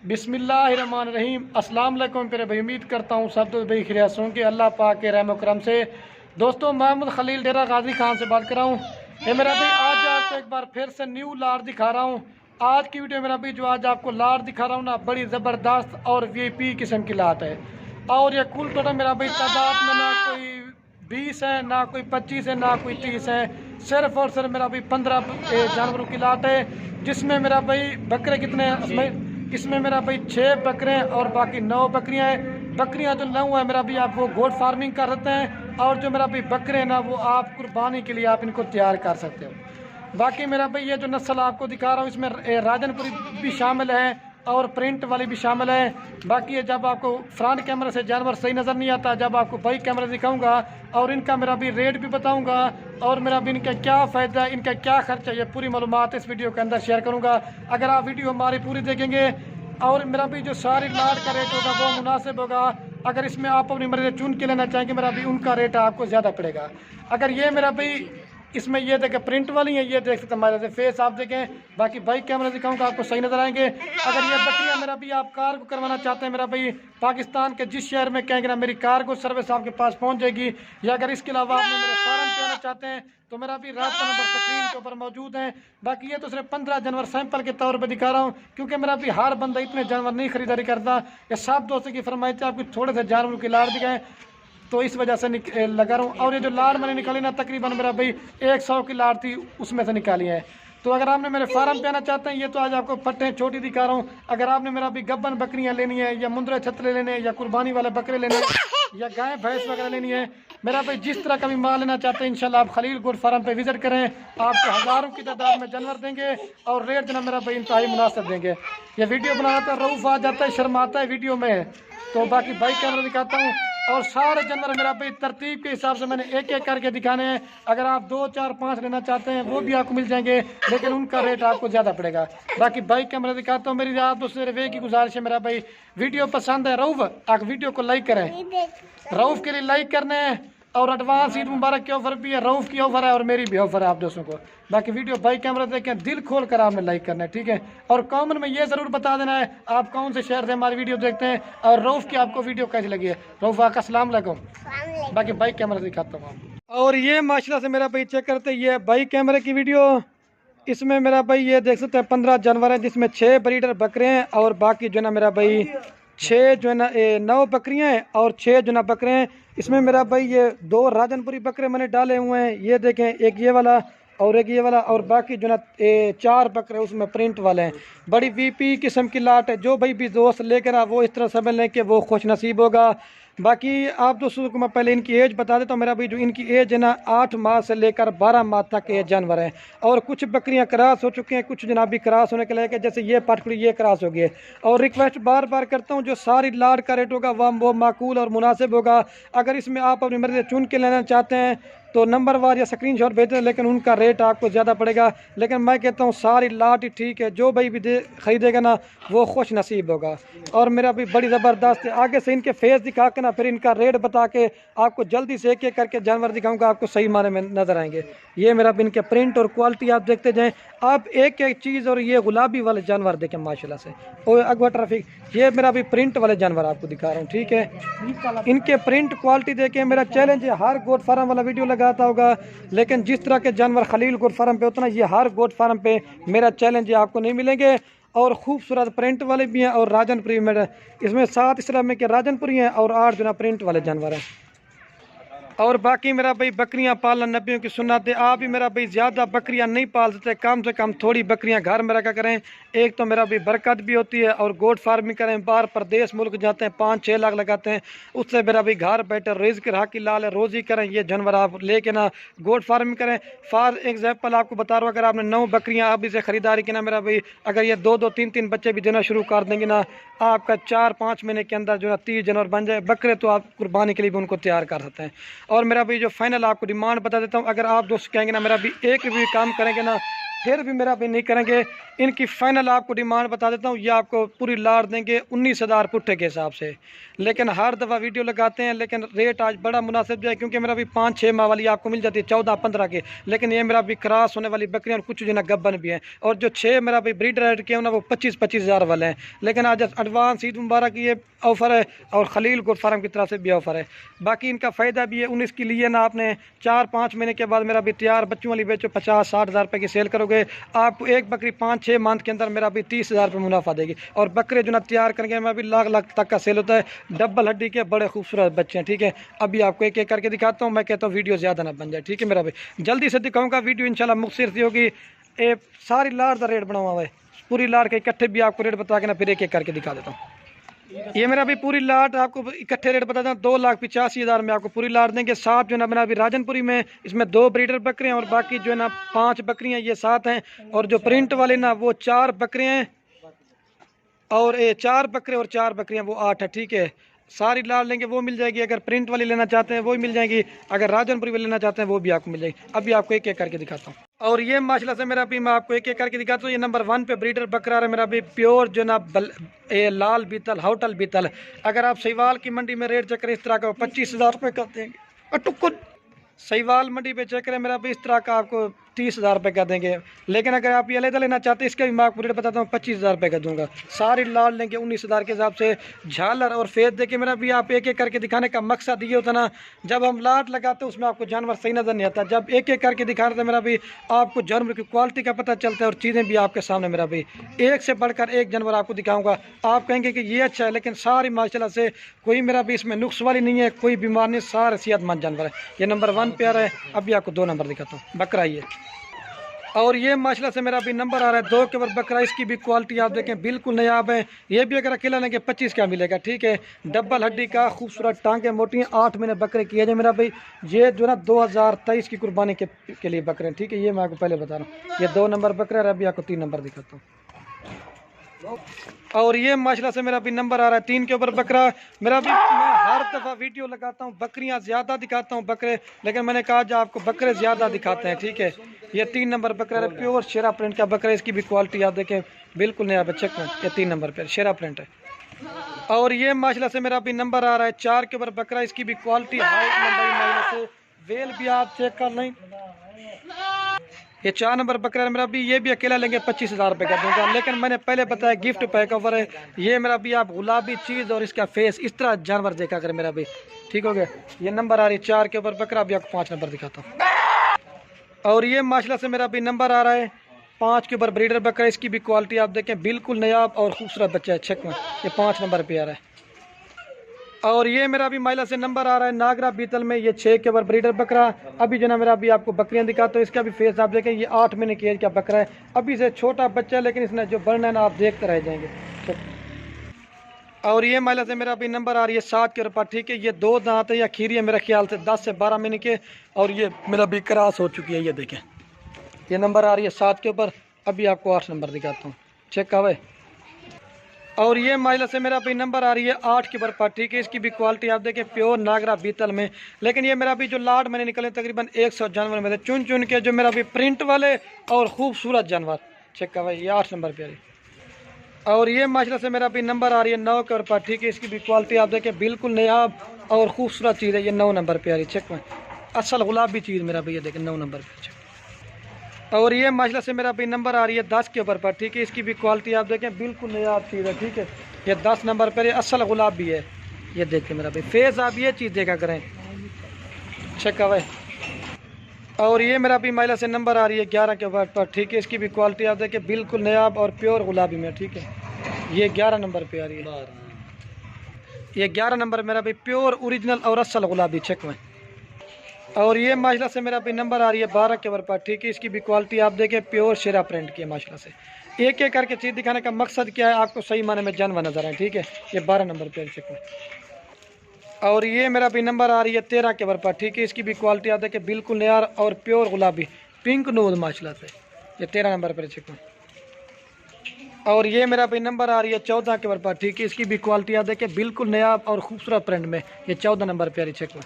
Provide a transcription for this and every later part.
बिस्मिल्लाहिर्रहमानिर्रहीम। अस्सलाम वालेकुम मेरे भाई, उम्मीद करता हूँ सब तो भाई खैरियत से होंगे अल्लाह पाक के रहम करम से। दोस्तों, मोहम्मद खलील डेरा गाजी खान से बात कर रहा हूँ। ये मेरा भाई आज आपको एक बार फिर से न्यू लाट दिखा रहा हूँ। आज की वीडियो मेरा भाई जो आज आपको लाट दिखा रहा हूँ ना, बड़ी ज़बरदस्त और वीआईपी किस्म की लाट है। और ये कुल टोटल मेरा भाई तादाद में ना कोई 20 है, ना कोई 25 है, ना कोई 30 है। सिर्फ और सिर्फ मेरा भाई 15 जानवरों की लाट है, जिसमें मेरा भाई बकरे कितने हैं इसमें मेरा भाई 6 बकरे हैं और बाकी 9 बकरियां हैं। बकरियां जो 9 है मेरा भाई आप वो गोट फार्मिंग कर सकते हैं, और जो मेरा भाई बकरे हैं ना वो आप कुर्बानी के लिए आप इनको तैयार कर सकते हो। बाकी मेरा भाई ये जो नस्ल आपको दिखा रहा हूँ इसमें राजनपुरी भी शामिल है और प्रिंट वाली भी शामिल है। बाकी ये जब आपको फ्रंट कैमरे से जानवर सही नज़र नहीं आता, जब आपको बैक कैमरे दिखाऊंगा और इनका मेरा भी रेट भी बताऊंगा और मेरा भी इनका क्या फ़ायदा है, इनका क्या खर्चा है, ये पूरी मालूमात इस वीडियो के अंदर शेयर करूंगा। अगर आप वीडियो हमारी पूरी देखेंगे और मेरा भी जो सारी लाट का रेट होगा वो मुनासिब होगा। अगर इसमें आप अपनी मर्जी चुन के लेना चाहेंगे मेरा भी उनका रेट आपको ज़्यादा पड़ेगा। अगर ये मेरा भाई इसमें ये देखें प्रिंट वाली है, ये देख सकते हमारे से फेस आप देखें। बाकी बाइक कैमरा दिखाऊंगा आपको सही नजर आएंगे। अगर ये बकरियां मेरा भी आप कार को करवाना चाहते हैं मेरा भाई पाकिस्तान के जिस शहर में कहेंगे ना मेरी कार को सर्विस आपके पास पहुंच जाएगी। या अगर इसके अलावा आप मेरे फार्म पे आना चाहते हैं तो मेरा भी रास्ता नंबर स्क्रीन के ऊपर मौजूद है। बाकी ये तो सिर्फ 15 जानवर सैंपल के तौर पर दिखा रहा हूँ, क्योंकि मेरा भी हर बंदा इतने जानवर नहीं खरीदारी करता। ये सब दोस्तों की फरमाइश है आपकी थोड़े से जानवरों की लाट दिखाएं, तो इस वजह से लगा रहा हूँ। और ये जो लाट मैंने निकाली ना तकरीबन मेरा भाई 100 की लाट थी, उसमें से निकाली है। तो अगर आपने मेरे फार्म पे आना चाहते हैं, ये तो आज आपको पट्टे छोटी दिखा रहा हूँ। अगर आपने मेरा भी गब्बन बकरियां लेनी है या मुंदरे छतरे लेने हैं या कुर्बानी वाले बकरे लेने हैं या गाय भैंस वगैरह लेनी है, मेरा भाई जिस तरह का भी माल लेना चाहते हैं इंशाल्लाह आप खलील गोट फार्म पे विजिट करें। आपको हज़ारों की तादाद में जानवर देंगे और रेट जो ना मेरा भाई इंतहाई मुनासिब देंगे। ये वीडियो बनाना तो रऊफ आ जाता है, शर्माता है वीडियो में। तो बाकी बाइक कैमरा दिखाता हूँ और सारे जानवर मेरा भाई तरतीब के हिसाब से मैंने एक एक करके दिखाने हैं। अगर आप 2, 4, 5 लेना चाहते हैं वो भी आपको मिल जाएंगे, लेकिन उनका रेट आपको ज़्यादा पड़ेगा। बाकी बाइक कैमरा दिखाता हूँ। मेरी रात दोस्तों सिर्फ एक ही गुजारिश है मेरा भाई, वीडियो पसंद है रऊफ आप वीडियो को लाइक करें। रऊफ के लिए लाइक करने हैं और एडवांस ईद मुबारक की ऑफर भी है, रऊफ की ऑफर है और मेरी भी ऑफर है आप दोस्तों को। बाकी वीडियो बाइक कैमरा देखें, दिल खोल कर आपने लाइक करना है, ठीक है। और कमेंट में ये ज़रूर बता देना है आप कौन से शहर से हमारी वीडियो देखते हैं और रऊफ की आपको वीडियो कैसी लगी है। रऊफ आका अस्सलाम वालेकुम। बाकी बाइक कैमरा दिखाता हूँ आपको। और ये माशाल्लाह से मेरा भाई चेक करते ये बाइक कैमरे की वीडियो। इसमें मेरा भाई ये देख सकते हैं 15 जानवर हैं, जिसमें 6 ब्रीडर बकरे हैं और बाकी जो ना मेरा भाई 6 जो है ना 9 बकरियां हैं और 6 जो ना बकरे हैं। इसमें मेरा भाई ये 2 राजनपुरी बकरे मैंने डाले हुए हैं, ये देखें एक ये वाला और एक ये वाला, और बाकी जो ना 4 बकरे उसमें प्रिंट वाले हैं। बड़ी वीपी किस्म की लाट है। जो भाई भी दोस्त लेकर आ वो इस तरह समझ लें कि वो खुश नसीब होगा। बाकी आप दोस्तों को मैं पहले इनकी एज बता देता हूँ। मेरा भाई जो इनकी एज है ना 8 माह से लेकर 12 माह तक के जानवर हैं और कुछ बकरियां क्रॉस हो चुकी हैं, कुछ जनाबी क्रॉस होने के लिए जैसे ये पटखड़ी ये क्रॉस हो गई है। और रिक्वेस्ट बार बार करता हूँ जो सारी लाट का रेट होगा वो माकूल और मुनासिब होगा। अगर इसमें आप अपनी मर्जी चुन के लेना चाहते हैं तो नंबर वार या स्क्रीनशॉट भेज दें, लेकिन उनका रेट आपको ज़्यादा पड़ेगा। लेकिन मैं कहता हूँ सारी लाट ही ठीक है, जो भाई भी ख़रीदेगा ना वो खुश नसीब होगा। और मेरा भी बड़ी ज़बरदस्त है। आगे से इनके फेस दिखा के ना फिर इनका रेट बता के आपको जल्दी से एक एक करके जानवर दिखाऊंगा, आपको सही माने में नज़र आएंगे। ये मेरा भी इनके प्रिंट और क्वालिटी आप देखते जाएँ, आप एक एक चीज़। और ये गुलाबी वाले जानवर देखें माशाल्लाह से, और अगवा ट्रैफिक ये मेरा भी प्रिंट वाले जानवर आपको दिखा रहा हूँ, ठीक है। इनके प्रिंट क्वालिटी देखें। मेरा चैलेंज है हर गोट फार्म वाला वीडियो लगाता होगा, लेकिन जिस तरह के जानवर खलील गोट फार्म पे उतना ये हर गोट फार्म पे मेरा चैलेंज है आपको नहीं मिलेंगे। और खूबसूरत प्रिंट वाले भी हैं और राजनपुरी में इसमें 7 इस तरह में के राजनपुरी हैं और 8 जो ना प्रिंट वाले जानवर हैं। और बाकी मेरा भाई बकरियां पालना नबियों की सुन्नत है। आप भी मेरा भाई ज़्यादा बकरियां नहीं पाल सकते, कम से कम थोड़ी बकरियां घर में रखा करें। एक तो मेरा भाई बरकत भी होती है और गोट फार्मिंग करें। बाहर प्रदेश मुल्क जाते हैं 5-6 लाख लगाते हैं, उससे मेरा भाई घर बैठे रिज़्क हाकी लाल रोज़ी करें। ये जानवर आप लेके ना गोट फार्मिंग करें। फॉर एग्जाम्पल आपको बता रहा हूँ, अगर आपने 9 बकरियाँ अभी से ख़रीदारी की ना मेरा भाई, अगर ये 2-2, 3-3 बच्चे भी देना शुरू कर देंगे ना, आपका 4-5 महीने के अंदर जो ना 30 जानवर बन जाए बकरे, तो आप कुर्बानी के लिए भी उनको तैयार कर सकते हैं। और मेरा भी जो फाइनल आपको डिमांड बता देता हूँ, अगर आप दोस्त कहेंगे ना मेरा भी एक भी काम करेंगे ना फिर भी मेरा भी नहीं करेंगे। इनकी फाइनल आपको डिमांड बता देता हूँ, ये आपको पूरी लाट देंगे 19,000 पुट्ठे के हिसाब से। लेकिन हर दफ़ा वीडियो लगाते हैं, लेकिन रेट आज बड़ा मुनासिब है, क्योंकि मेरा भी 5-6 माह वाली आपको मिल जाती है 14-15 के। लेकिन ये मेरा भी क्रॉस होने वाली बकरियाँ और कुछ जो ना गब्बन भी हैं, और जो 6 मेरा भी ब्रीडर रेट के हैं ना वो 25-25 हज़ार वाले हैं। लेकिन आज एडवांस ईद मुबारक ये ऑफ़र है, और खलील गोट फार्म की तरफ से भी ऑफ़र है। बाकी इनका फ़ायदा भी है, 19 की लिए ना आपने 4-5 महीने के बाद मेरा भी तैयार बच्चों वाली बेचो 50-60 हज़ार रुपये की सेल करोगे, आपको एक बकरी 5-6 मंथ के अंदर मेरा भी 30,000 रुपये मुनाफा देगी। और बकरे जो ना तैयार करेंगे मेरा भी लाख तक का सेल होता है। डबल हड्डी के बड़े खूबसूरत बच्चे हैं, ठीक है। अभी आपको एक एक करके दिखाता हूँ, मैं कहता हूँ वीडियो ज़्यादा ना बन जाए, ठीक है मेरा भाई। जल्दी से दिखाऊंगा वीडियो इंशाल्लाह मुख्तसर सी होगी। ये सारी लाट का रेट बना हुआ है, पूरी लाट के इकट्ठे भी आपको रेट बता के ना फिर एक एक करके दिखा देता हूँ। ये मेरा भी पूरी लाट आपको इकट्ठे रेट बता दें, 2,85,000 में आपको पूरी लाट देंगे। साथ जो है ना मेरा अभी राजनपुरी में, इसमें 2 ब्रीडर बकरे हैं और बाकी जो है ना 5 बकरियां ये 7 हैं। और जो प्रिंट वाले ना वो 4 बकरे हैं, और ये 4 बकरे और 4 बकरियां वो 8 है, ठीक है। सारी लाट लेंगे वो मिल जाएगी, अगर प्रिंट वाली लेना चाहते हैं वो भी मिल जाएगी, अगर राजनपुरी वाली लेना चाहते हैं वो भी आपको मिल जाएगी। अभी आपको एक एक करके दिखाता हूँ। और ये माशाल्लाह से मेरा भी मैं आपको एक एक करके दिखाता हूँ। ये नंबर 1 पे ब्रीडर बकरा है मेरा भी, प्योर जो ना ये लाल बीतल होटल बीतल। अगर आप सहीवाल की मंडी में रेट चेक करें इस तरह का 25,000 रुपये कर देंगे। सहीवाल मंडी पे चेक करें मेरा भी इस तरह का आपको 30,000 रुपये कर देंगे। लेकिन अगर आप ये अलग लेना चाहते हैं इसके भी मैं आपको रेट बताता हूँ 25,000 रुपये का दूंगा। सारी लाल लेंगे 19,000 के हिसाब से। झालर और फेस देखिए मेरा भी आप एक एक करके दिखाने का मकसद ये होता ना, जब हम लाट लगाते हैं उसमें आपको जानवर सही नज़र नहीं आता, जब एक एक करके दिखा रहे थे मेरा भी आपको जानवर की क्वालिटी का पता चलता है और चीज़ें भी आपके सामने मेरा भी एक से बढ़कर एक जानवर आपको दिखाऊंगा। आप कहेंगे कि ये अच्छा है, लेकिन सारी माशाल्लाह से कोई मेरा भी इसमें नुक्स वाली नहीं है, कोई बीमार नहीं, सारे सेहतमंद जानवर है। ये नंबर 1 पे आ रहा है। अभी आपको 2 नंबर दिखाता हूँ, बकरा ये। और ये माशाल्लाह से मेरा भी नंबर आ रहा है 2 के ऊपर बकरा। इसकी भी क्वालिटी आप देखें बिल्कुल नायाब है। ये भी अगर अकेला लेंगे 25 का मिलेगा, ठीक है। डबल हड्डी का खूबसूरत, टांगे मोटी हैं, 8 महीने बकरे किए जाए मेरा भाई। ये जो ना 2023 की कुर्बानी के लिए बकरे हैं, ठीक है। ये मैं आपको पहले बता रहा हूँ, ये 2 नंबर बकरा है। अभी आपको 3 नंबर दिखाता हूँ। और ये माशाल्लाह से मेरा भी नंबर आ रहा है 3 के ऊपर बकरा मेरा भी। मैं हर दफ़ा वीडियो लगाता हूँ बकरियाँ ज़्यादा दिखाता हूँ बकरे, लेकिन मैंने कहा जो आपको बकरे ज़्यादा दिखाते हैं, ठीक है। ये 3 नंबर बकरा है, प्योर शेरा प्रिंट का बकरा है। इसकी भी क्वालिटी आप देखें बिल्कुल नया बच्चे को। ये 3 नंबर पर शेरा प्रिंट है। और ये माशाल्लाह से मेरा भी नंबर आ रहा है 4 के ऊपर बकरा। इसकी भी क्वालिटी हाइट लंबाई माशाल्लाह से, वेल भी आप चेक कर लें। ये 4 नंबर बकरा है मेरा भी। ये भी अकेला लेंगे 25,000 रुपये का दूंगा, लेकिन मैंने पहले बताया गिफ्ट पैक ऑफर है। ये मेरा भी आप गुलाबी चीज़ और इसका फेस इस तरह जानवर देखा कर मेरा भी, ठीक हो गया। ये नंबर आ रही है 4 के ऊपर बकरा। अभी आपको 5 नंबर दिखाता हूँ। और ये माशाल्लाह से मेरा भी नंबर आ रहा है 5 के ऊपर ब्रीडर बकरा। इसकी भी क्वालिटी आप देखें बिल्कुल नायाब और खूबसूरत बच्चा है, चेक में। ये 5 नंबर पे आ रहा है। और ये मेरा भी माइला से नंबर आ रहा है नागरा बीतल में। ये 6 के ऊपर ब्रीडर बकरा। अभी जो ना मेरा भी आपको बकरियां दिखाता हूँ। इसका भी फेस आप देखें, ये 8 महीने की एज का बकरा है। अभी से छोटा बच्चा है, लेकिन इसने जो बढ़ना है ना आप देखते रह जाएंगे। और ये माइला से मेरा भी नंबर आ रही है 7 के ऊपर, ठीक है। ये 2 दांत है या खीरी है मेरे ख्याल से 10 से 12 महीने के, और ये मेरा भी क्रॉस हो चुकी है। ये देखें ये नंबर आ रही है 7 के ऊपर। अभी आपको 8 नंबर दिखाता हूँ, चेक का। और ये माइला से मेरा भी नंबर आ रही है 8 के ऊपर, ठीक है। इसकी भी क्वालिटी आप देखें प्योर नागरा बीतल में। लेकिन ये मेरा भी जो लाट मैंने निकले तकरीबन 100 जानवर में चुन चुन के, जो मेरा भी प्रिंट वाले और खूबसूरत जानवर, चेक का भाई। ये 8 नंबर पे आ रही। और ये माशाल्लाह से मेरा भी नंबर आ रही है 9 के ऊपर, ठीक है। इसकी भी क्वालिटी आप देखें बिल्कुल नायाब और खूबसूरत चीज़ है। ये 9 नंबर पे आ रही, चेक में। असल गुलाबी चीज़ मेरा भैया देखें 9 नंबर पे, चेक। और ये माशाल्लाह से मेरा भी नंबर आ रही है 10 के ऊपर, ठीक है। इसकी भी क्वालिटी आप देखें बिल्कुल नायाब चीज़ है, ठीक है। ये 10 नंबर पर असल गुलाब भी है। ये देखें मेरा भाई फेस, आप ये चीज़ देखा करें, चेक का भाई। और ये मेरा भी माइला से नंबर आ रही है 11 के ऊपर, ठीक है। इसकी भी क्वालिटी आप देखें बिल्कुल नायाब और प्योर गुलाबी में, ठीक है। ये 11 नंबर पे आ रही है। ये 11 नंबर मेरा भी प्योर ओरिजिनल और असल गुलाबी, चेक में। और ये माशाल्लाह से मेरा भी नंबर आ रही है 12 के ऊपर, ठीक है। इसकी भी क्वालिटी आप देखें प्योर शेरा प्रिंट की है माशाल्लाह से। एक एक करके चीज़ दिखाने का मकसद क्या है, आपको सही माने में जानवर नजर आए, ठीक है। ये 12 नंबर पे, चेक में। और ये मेरा भी नंबर आ रही है 13 के ऊपर, ठीक है। इसकी भी क्वालिटी आप देखें बिल्कुल नया और प्योर गुलाबी पिंक नूद माशाल्लाह से। ये 13 नंबर पर, चेक में। और ये मेरा भी नंबर आ रही है 14 के ऊपर, ठीक है। इसकी भी क्वालिटी आप देखें बिल्कुल नया और खूबसूरत प्रिंट में। ये 14 नंबर पे आ रही, चेक में।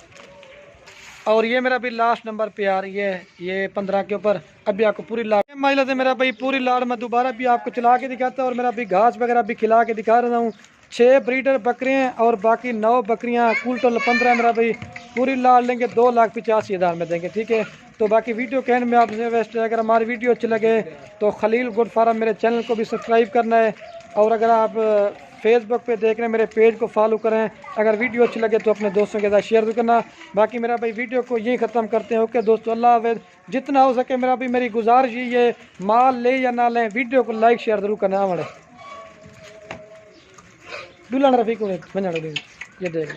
और ये मेरा भी लास्ट नंबर पे यार ये 15 के ऊपर अभी आपको पूरी लाड़ महिला से मेरा भाई पूरी लाड़ मैं दोबारा भी आपको चला के दिखाता हूँ। और मेरा भी घास वगैरह भी खिला के दिखा रहा हूँ। 6 ब्रीडर बकरियाँ और बाकी 9 बकरियाँ, कुल टोटल 15 मेरा भाई पूरी लाड़ लेंगे 2,85,000 में देंगे। ठीक है, तो बाकी वीडियो के एंड में आपसे वेस्ट है, अगर हमारी वीडियो अच्छी लगे तो खलील गोट फार्म मेरे चैनल को भी सब्सक्राइब करना है। और अगर आप फेसबुक पे देख रहे हैं मेरे पेज को फॉलो करें। अगर वीडियो अच्छी लगे तो अपने दोस्तों के साथ शेयर भी करना। बाकी मेरा भाई वीडियो को यहीं ख़त्म करते हैं। ओके दोस्तों, अल्लाह हाफ़िज़। जितना हो सके मेरा भी मेरी गुजारिश ही है, माल ले या ना लें, वीडियो को लाइक शेयर ज़रूर करना। हमारे दुल्हन रफ़ी को ये देख